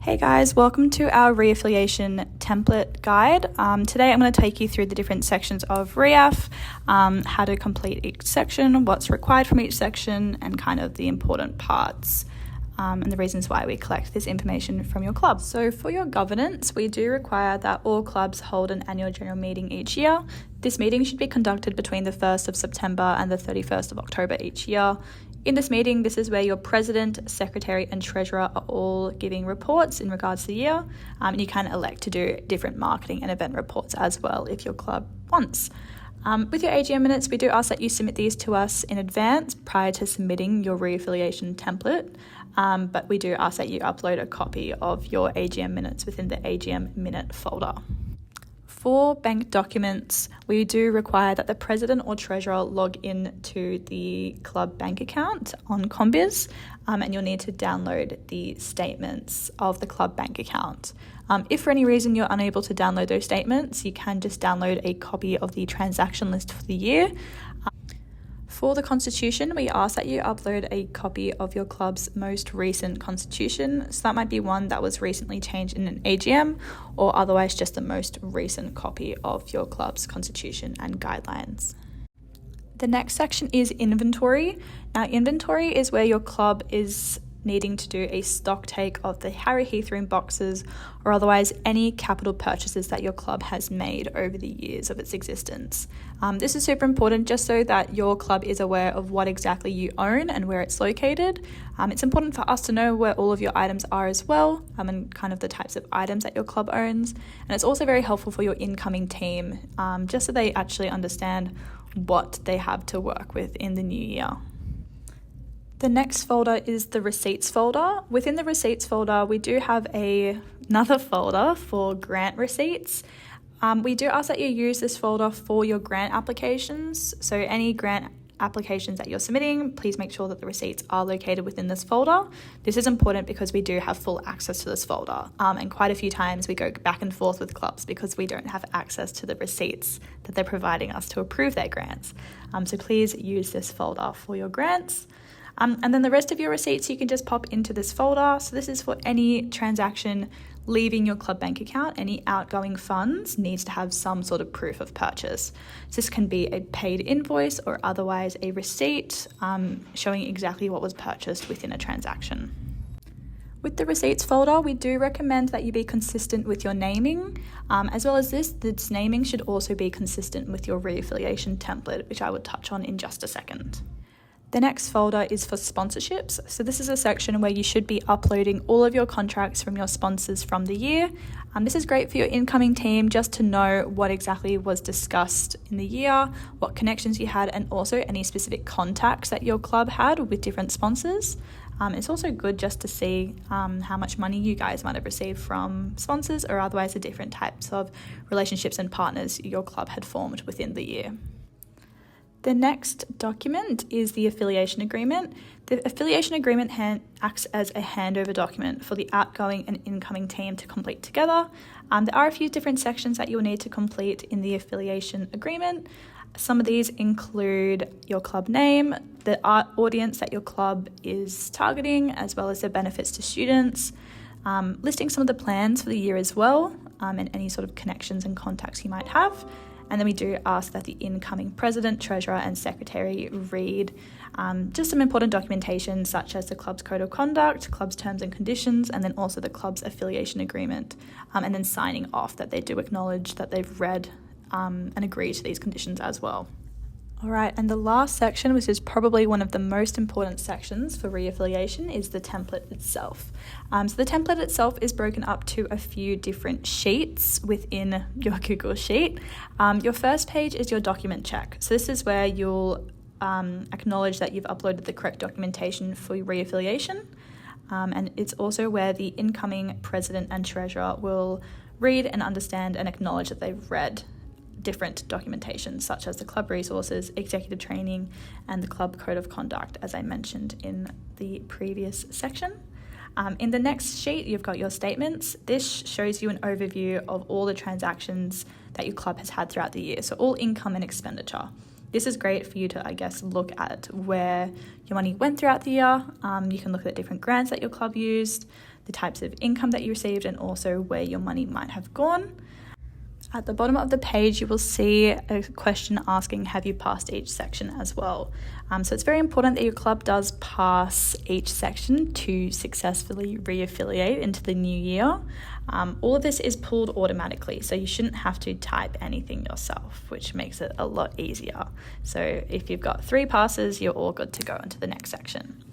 Hey guys, welcome to our Re-Affiliation template guide. Today I'm going to take you through the different sections of Reaff, how to complete each section, what's required from each section, and kind of the important parts and the reasons why we collect this information from your club. So for your governance, we do require that all clubs hold an annual general meeting each year. This meeting should be conducted between the 1st of September and the 31st of October each year. In this meeting, this is where your president, secretary, and treasurer are all giving reports in regards to the year. And you can elect to do different marketing and event reports as well if your club wants. With your AGM minutes, we do ask that you submit these to us in advance prior to submitting your Re-Affiliation template. But we do ask that you upload a copy of your AGM minutes within the AGM minute folder. For bank documents, we do require that the president or treasurer log in to the club bank account on Combiz, and you'll need to download the statements of the club bank account. If for any reason you're unable to download those statements, you can just download a copy of the transaction list for the year. For the constitution, we ask that you upload a copy of your club's most recent constitution. So that might be one that was recently changed in an AGM, or otherwise just the most recent copy of your club's constitution and guidelines. The next section is inventory. Now, inventory is where your club is needing to do a stock take of the Harry Heathroom boxes or otherwise any capital purchases that your club has made over the years of its existence. This is super important just so that your club is aware of what exactly you own and where it's located. It's important for us to know where all of your items are as well, and kind of the types of items that your club owns. And it's also very helpful for your incoming team, just so they actually understand what they have to work with in the new year. The next folder is the receipts folder. Within the receipts folder, we do have another folder for grant receipts. We do ask that you use this folder for your grant applications. So any grant applications that you're submitting, please make sure that the receipts are located within this folder. This is important because we do have full access to this folder. And quite a few times we go back and forth with clubs because we don't have access to the receipts that they're providing us to approve their grants. So please use this folder for your grants. And then the rest of your receipts you can just pop into this folder. So this is for any transaction leaving your club bank account. Any outgoing funds needs to have some sort of proof of purchase. So this can be a paid invoice or otherwise a receipt showing exactly what was purchased within a transaction. With the receipts folder, we do recommend that you be consistent with your naming. As well as this naming should also be consistent with your Re-Affiliation template, which I will touch on in just a second. The next folder is for sponsorships. So this is a section where you should be uploading all of your contracts from your sponsors from the year. This is great for your incoming team just to know what exactly was discussed in the year, what connections you had, and also any specific contacts that your club had with different sponsors. It's also good just to see how much money you guys might have received from sponsors or otherwise the different types of relationships and partners your club had formed within the year. The next document is the affiliation agreement. The affiliation agreement acts as a handover document for the outgoing and incoming team to complete together. There are a few different sections that you'll need to complete in the affiliation agreement. Some of these include your club name, the audience that your club is targeting, as well as the benefits to students, listing some of the plans for the year as well, and any sort of connections and contacts you might have. And then we do ask that the incoming president, treasurer, and secretary read just some important documentation such as the club's code of conduct, club's terms and conditions, and then also the club's affiliation agreement, and then signing off that they do acknowledge that they've read and agree to these conditions as well. All right, and the last section, which is probably one of the most important sections for Re-Affiliation, is the template itself. So the template itself is broken up to a few different sheets within your Google Sheet. Your first page is your document check. So this is where you'll acknowledge that you've uploaded the correct documentation for Re-Affiliation. And it's also where the incoming president and treasurer will read and understand and acknowledge that they've read different documentation such as the club resources, executive training, and the club code of conduct, as I mentioned in the previous section. In the next sheet, you've got your statements. This shows you an overview of all the transactions that your club has had throughout the year, so all income and expenditure. This is great for you to, look at where your money went throughout the year. You can look at different grants that your club used, the types of income that you received, and also where your money might have gone. At the bottom of the page, you will see a question asking, have you passed each section as well? So it's very important that your club does pass each section to successfully re-affiliate into the new year. All of this is pulled automatically, so you shouldn't have to type anything yourself, which makes it a lot easier. So if you've got 3 passes, you're all good to go into the next section.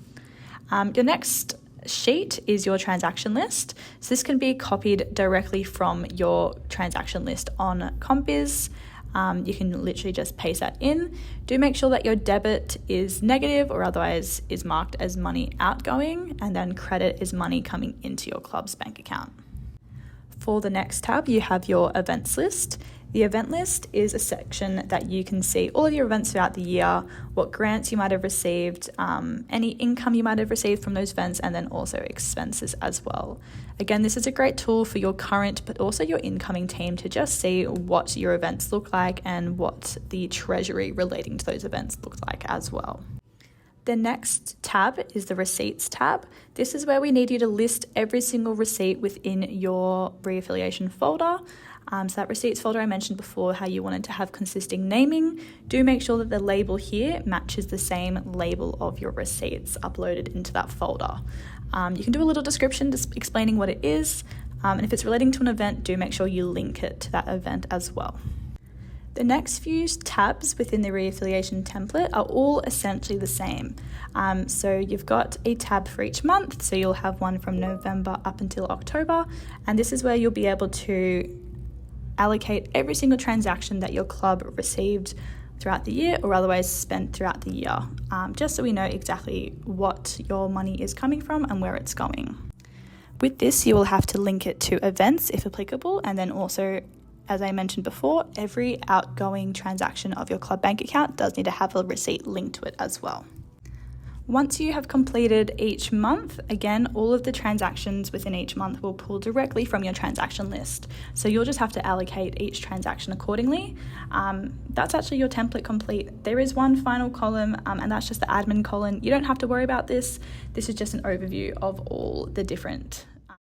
Your next sheet is your transaction list. So this can be copied directly from your transaction list on Combiz. You can literally just paste that in. Do make sure that your debit is negative or otherwise is marked as money outgoing, and then credit is money coming into your club's bank account. For the next tab, you have your events list. The event list is a section that you can see all of your events throughout the year, what grants you might have received, any income you might have received from those events, and then also expenses as well. Again, this is a great tool for your current but also your incoming team to just see what your events look like and what the treasury relating to those events looks like as well. The next tab is the receipts tab. This is where we need you to list every single receipt within your Re-Affiliation folder. So that receipts folder I mentioned before, how you wanted to have consistent naming. Do make sure that the label here matches the same label of your receipts uploaded into that folder. You can do a little description just explaining what it is, and if it's relating to an event, do make sure you link it to that event as well. The next few tabs within the Re-Affiliation template are all essentially the same. So you've got a tab for each month, so you'll have one from November up until October, and this is where you'll be able to allocate every single transaction that your club received throughout the year or otherwise spent throughout the year, just so we know exactly what your money is coming from and where it's going. With this, you will have to link it to events if applicable, and then also, as I mentioned before, every outgoing transaction of your club bank account does need to have a receipt linked to it as well. Once you have completed each month, again, all of the transactions within each month will pull directly from your transaction list. So you'll just have to allocate each transaction accordingly. That's actually your template complete. There is one final column, and that's just the admin column. You don't have to worry about this. This is just an overview of all the different